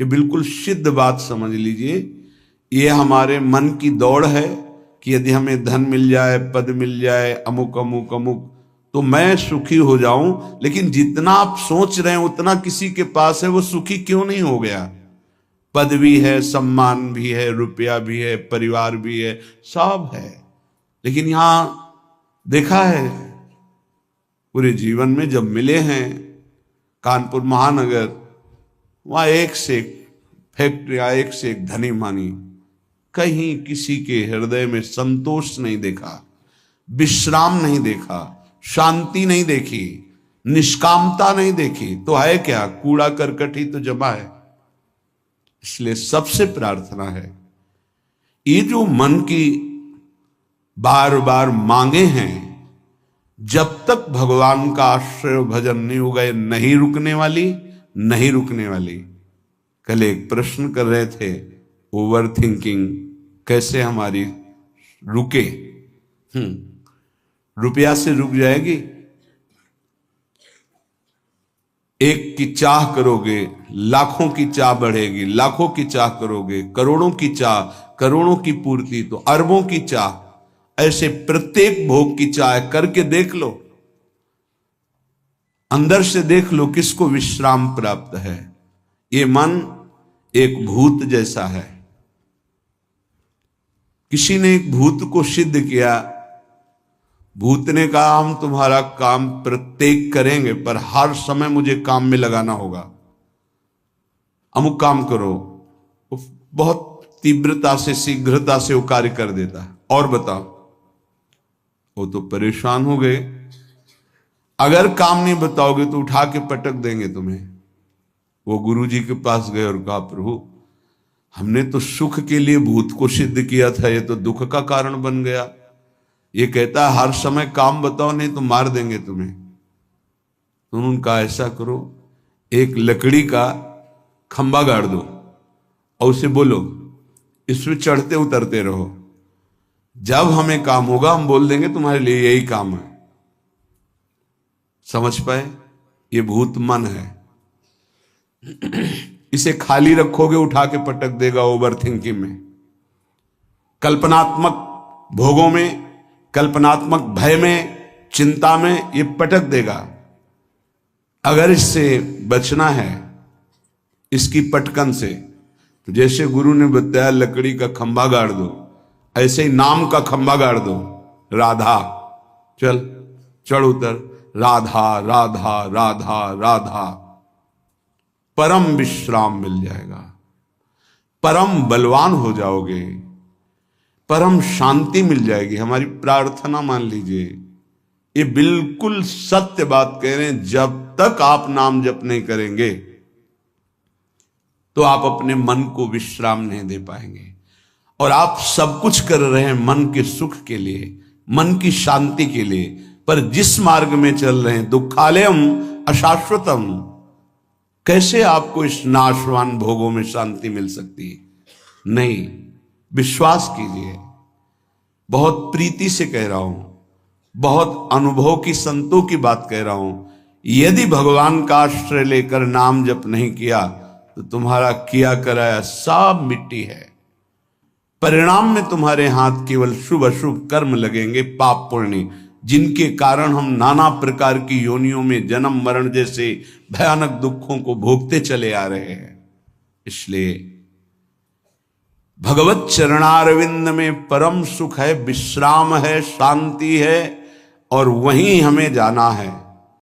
ये बिल्कुल सिद्ध बात समझ लीजिए। ये हमारे मन की दौड़ है कि यदि हमें धन मिल जाए, पद मिल जाए, अमुक अमुक अमुक, तो मैं सुखी हो जाऊं। लेकिन जितना आप सोच रहे हैं उतना किसी के पास है, वो सुखी क्यों नहीं हो गया? पद भी है, सम्मान भी है, रुपया भी है, परिवार भी है, सब है, लेकिन यहां देखा है पूरे जीवन में जब मिले हैं कानपुर महानगर, वहां एक से एक फैक्ट्रियां, एक से एक धनी मानी, कहीं किसी के हृदय में संतोष नहीं देखा, विश्राम नहीं देखा, शांति नहीं देखी, निष्कामता नहीं देखी, तो है क्या? कूड़ा करकट ही तो जमा है। इसलिए सबसे प्रार्थना है, ये जो मन की बार बार मांगे हैं, जब तक भगवान का आश्रय भजन नहीं होगा, ये नहीं रुकने वाली, नहीं रुकने वाली। कल एक प्रश्न कर रहे थे, ओवर थिंकिंग कैसे हमारी रुके? रुपया से रुक जाएगी? एक की चाह करोगे, लाखों की चाह बढ़ेगी, लाखों की चाह करोगे, करोड़ों की चाह, करोड़ों की पूर्ति, तो अरबों की चाह, ऐसे प्रत्येक भोग की चाह करके देख लो, अंदर से देख लो किसको विश्राम प्राप्त है। ये मन एक भूत जैसा है। किसी ने एक भूत को सिद्ध किया, भूत ने कहा हम तुम्हारा काम प्रत्येक करेंगे, पर हर समय मुझे काम में लगाना होगा, अमुक काम करो। बहुत तीव्रता से, शीघ्रता से वो कार्य कर देता है। और बताओ, वो तो परेशान हो गए। अगर काम नहीं बताओगे तो उठा के पटक देंगे तुम्हें। वो गुरुजी के पास गए और कहा प्रभु, हमने तो सुख के लिए भूत को सिद्ध किया था, ये तो दुख का कारण बन गया। ये कहता है हर समय काम बताओ, नहीं तो मार देंगे तुम्हें। तो उन्होंने कहा ऐसा करो, एक लकड़ी का खंबा गाड़ दो और उसे बोलो इसमें चढ़ते उतरते रहो, जब हमें काम होगा हम बोल देंगे तुम्हारे लिए यही काम है। समझ पाए? ये भूत मन है। इसे खाली रखोगे उठा के पटक देगा ओवर थिंकिंग में, कल्पनात्मक भोगों में, कल्पनात्मक भय में, चिंता में ये पटक देगा। अगर इससे बचना है, इसकी पटकन से, तो जैसे गुरु ने बताया लकड़ी का खंभा गाड़ दो, ऐसे ही नाम का खंभा गाड़ दो। राधा, चल चढ़ उतर, राधा राधा राधा राधा, परम विश्राम मिल जाएगा, परम बलवान हो जाओगे, परम शांति मिल जाएगी। हमारी प्रार्थना मान लीजिए, ये बिल्कुल सत्य बात कह रहे हैं। जब तक आप नाम जप नहीं करेंगे तो आप अपने मन को विश्राम नहीं दे पाएंगे। और आप सब कुछ कर रहे हैं मन के सुख के लिए, मन की शांति के लिए, पर जिस मार्ग में चल रहे हैं दुखालयम अशाश्वतम, कैसे आपको इस नाशवान भोगों में शांति मिल सकती है? नहीं। विश्वास कीजिए, बहुत प्रीति से कह रहा हूं, बहुत अनुभव की, संतों की बात कह रहा हूं। यदि भगवान का आश्रय लेकर नाम जप नहीं किया तो तुम्हारा किया कराया सब मिट्टी है। परिणाम में तुम्हारे हाथ केवल शुभ अशुभ कर्म लगेंगे, पाप पुण्य, जिनके कारण हम नाना प्रकार की योनियों में जन्म मरण जैसे भयानक दुखों को भोगते चले आ रहे हैं। इसलिए भगवत चरणारविंद में परम सुख है, विश्राम है, शांति है, और वहीं हमें जाना है।